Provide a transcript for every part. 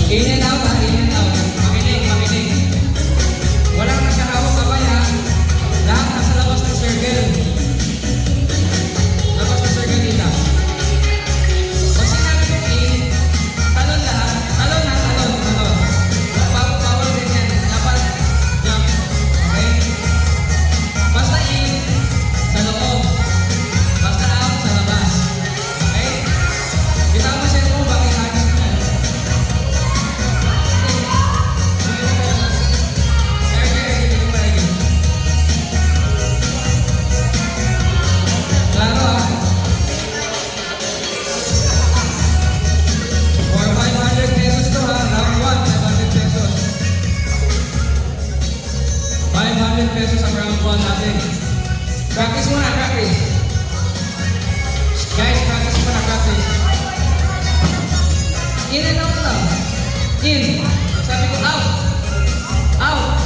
In and out, ha? In and out. Makinig, makinig. Walang nagkahawak kamay, ha? Lahat nasa labas ng circle. Labas ng circle nila. Pag sinabi kong in, talon lahat. Talon na, talon, talon. Bawal din yan. Dapat jump. Okay? Basta in, sa loob. Basta out, sa labas. Okay? Kita mo siya kung bakit hagis mo yan. Klaro, ha? For 500 pesos to, ha? Round 1, 500 pesos. 500 pesos ang round 1 natin. Practice muna, practice. Guys, practice muna, practice. In and out lang. In. Sabi ko, out. Out.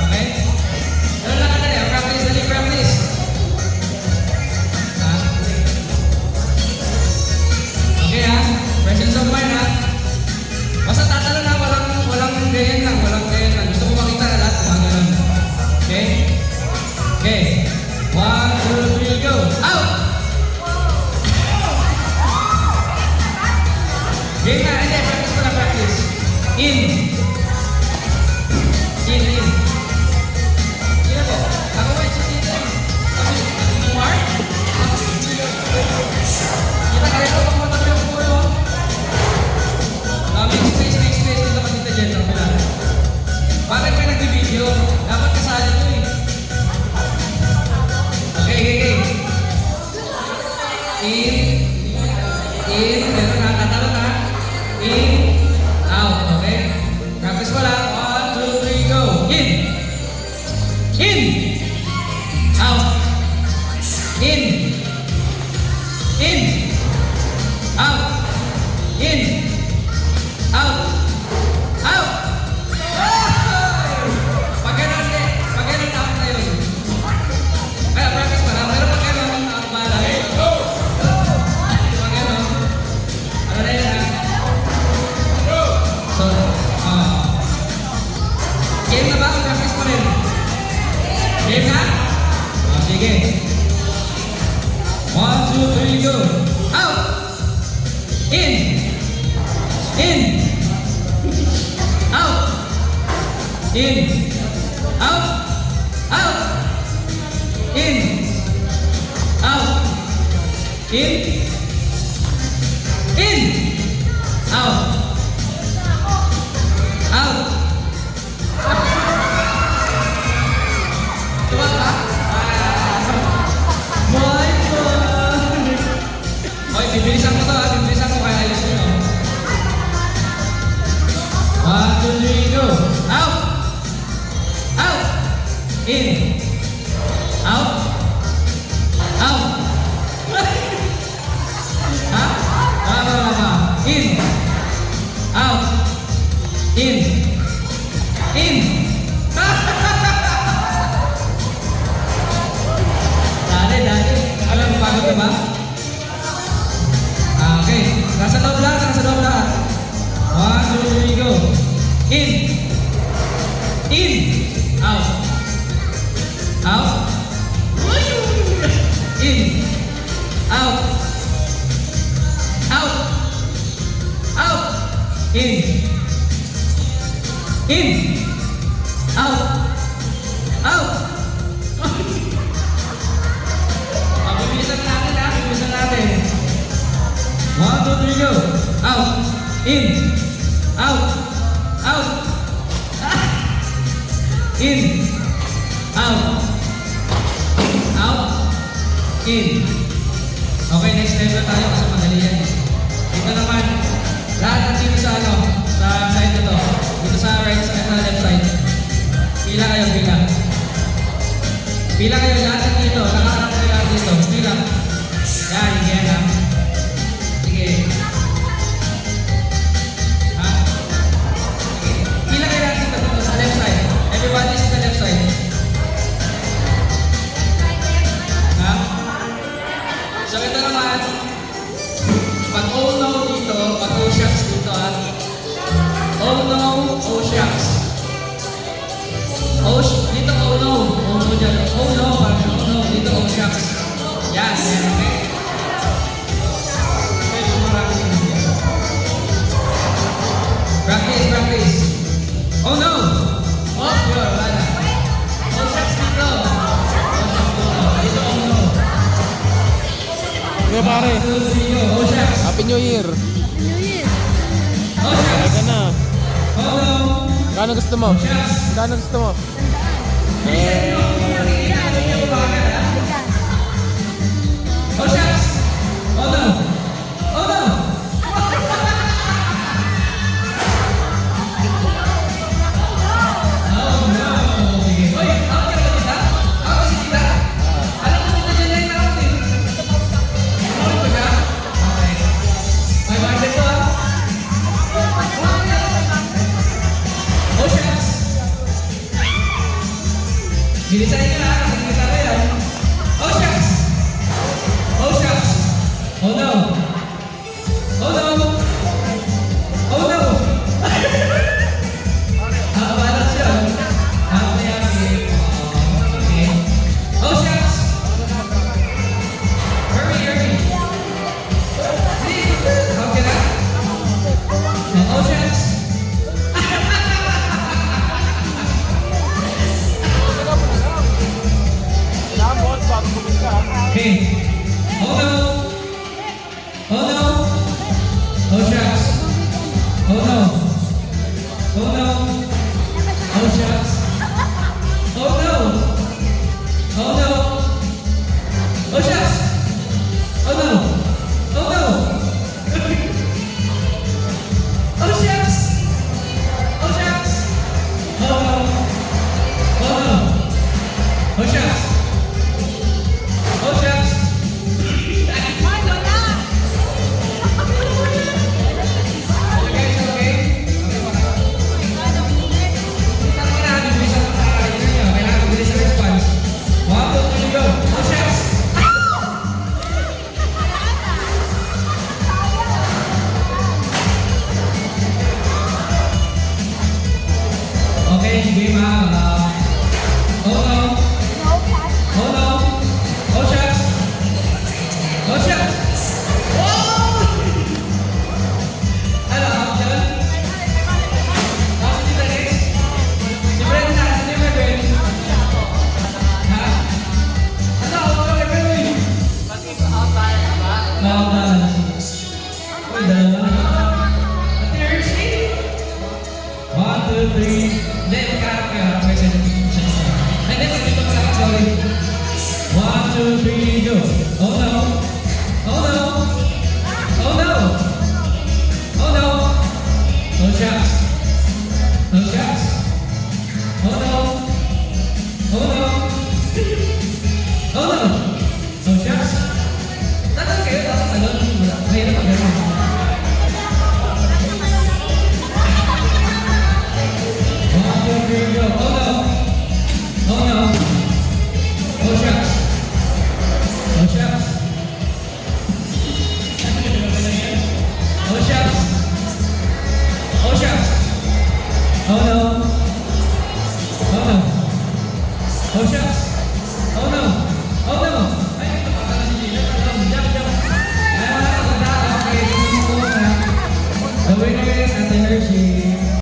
Okay? Ano lang ka dali? Practice, dali, practice. Ha? Okay, ha? Presence of mind, ha? Basta tatalo na, walang ganyan lang, walang ganyan lang. Gusto ko makita na lahat, mga ganun. Okay? Okay. 1, 2, 3, go. Out! Game na, hindi. Practice mo na, practice. In. In, in. Sino po? Ako ba yung dito? Kasi, Mark? Kita kaya ko pang matabi ang pulo. Make space dito ka dito dyan. Bakit may nag-video? Dapat kasali ko eh. Okay, okay, okay. In, meron na, tatalo na. In, out, okay? Practice mo lang. 1, 2, 3, go. In. In. Out. In. In. Out. In. Out. Out. Pag ganun out na yun. Kaya practice pa lang. Pero pag ganun, out ba lang? Pag ganun, ano na yun, ha? So, game na ba? Practice mo rin. Game na? Sige. 1, 2, 3, go. Out. In. In. Out. In. Out. Out. In. Out. In. In. Out. Out. Diba ka? Boy, boy. Okay, bibilisan ko to, ha? Bibilisan ko kaya ayos nyo. 1, 2, 3, go. Out. Out. In. Out. Out. Ha? Tama. In. Out. In. In. Dali. Alam mo bago diba? Okay. Nasa loob lang. 1, 2, 3, go. In. In. Out. Out. In. Out. Out. Out. In. In. Out. Out. Bibilisan natin, ha? Bibilisan natin. 1, 2, 3, go. Out. In. Out. Out. In. Out. Out. In. Okay, next level tayo kasi madali yan. Dito naman, lahat ng dito sa side na to. Dito sa right side na left side. Pila kayo, pila. Pila kayo, lahat ng dito. Nakaharap kayo lahat dito. Pila. Yan, yan ha. Sige. Ha? Sige. Pila kayo lahat dito sa left side. Everybody is the left side. Ha? So ito naman, pag all no dito, pag all shots dito ha. Oh no, oh shucks. Dito oh no. Oh no dyan. Oh no, parang oh no. Dito oh shucks. Yan, yan, okay. Practice, practice. Oh no! Oh, yun, wala na. Oh shucks dito. Oh shucks dito. Dito oh no. Okay, pare. Oh shucks. Happy New Year. Oh shucks. Teka na. Oh no. Kano gusto mo? Kano gusto mo? Oh shucks. Oh no. Oh no. Oh no. Sige. Hoy, ako ka ba kita? Ako si kita? Alam mo kita dyan na yung nakot eh. Ano ba siya? Okay. May budget ko ah. Oh shucks. Bilisan niyo ha. Nakikita ko yan. Oh shucks. Oh shucks. Oh no. Oh no. Oh no. Balat siya. Mayami. Okay. Oh shucks. Hurry, hurry. Okay na. Oh shucks. Okay. Oh no. Oh no. Oh shucks. Oh no. Oh no. Oh shucks. Oh no. Oh no. Oh shucks. Oh no. Oh no. Oh shucks. Oh shucks. Oh no. Oh no. Oh shucks. Oh shucks. Okay, it's okay. Okay ba ka? Kita mo na, bilisan mo na. Bilisan nyo. Kailangan bilis ang response. 1, 2, 3, go. Oh shucks. Okay, game ha. Oh no. Oh no. Oh shucks. Oh shucks. Oh! Ano, action? Si Dennis? Si Brenda, si Brenda. Ha? Ano, okay, Brenda. Uy, dalawa na. Ate Hershey? 1, 2, 3. Hindi, magkaharap kayo. Harap kayo sa hindi, magdito ka. Sorry. 1, 2, 3, go. Oh no. Oh no.